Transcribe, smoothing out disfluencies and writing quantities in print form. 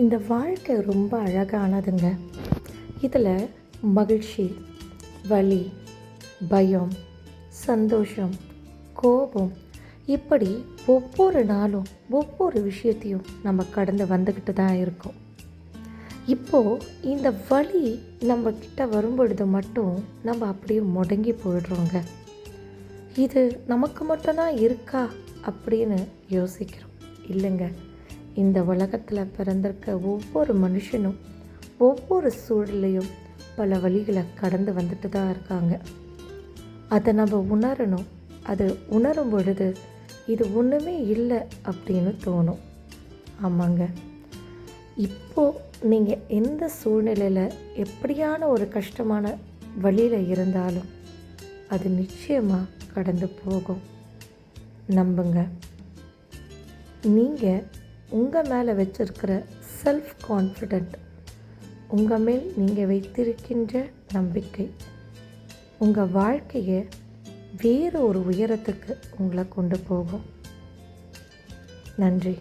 இந்த வாழ்க்கை ரொம்ப அழகானதுங்க. இதில் மகிழ்ச்சி, வலி, பயம், சந்தோஷம், கோபம், இப்படி ஒவ்வொரு நாளும் ஒவ்வொரு விஷயத்தையும் நம்ம கடந்து வந்துக்கிட்டு தான் இருக்கோம். இப்போது இந்த வலி நம்மக்கிட்ட வரும்பொழுது மட்டும் நம்ம அப்படியே முடங்கி போயிடுறோங்க. இது நமக்கு மட்டும்தான் இருக்கா அப்படின்னு யோசிக்கிறோம். இல்லைங்க, இந்த உலகத்தில் பிறந்திருக்க ஒவ்வொரு மனுஷனும் ஒவ்வொரு சூழலையும் பல வழிகளை கடந்து வந்துட்டு தான் இருக்காங்க. அதை நம்ம உணரணும். அது உணரும் பொழுது இது ஒன்றுமே இல்லை அப்படின்னு தோணும். ஆமாங்க, இப்போது நீங்கள் எந்த சூழ்நிலையில் எப்படியான ஒரு கஷ்டமான வழியில் இருந்தாலும் அது நிச்சயமாக கடந்து போகும். நம்புங்க. நீங்கள் உங்கள் மேலே வச்சிருக்கிற செல்ஃப் கான்ஃபிடென்ட், உங்கள் மேல் நீங்கள் வைத்திருக்கின்ற நம்பிக்கை உங்கள் வாழ்க்கையை வேறு ஒரு உயரத்துக்கு உங்களை கொண்டு போகும். நன்றி.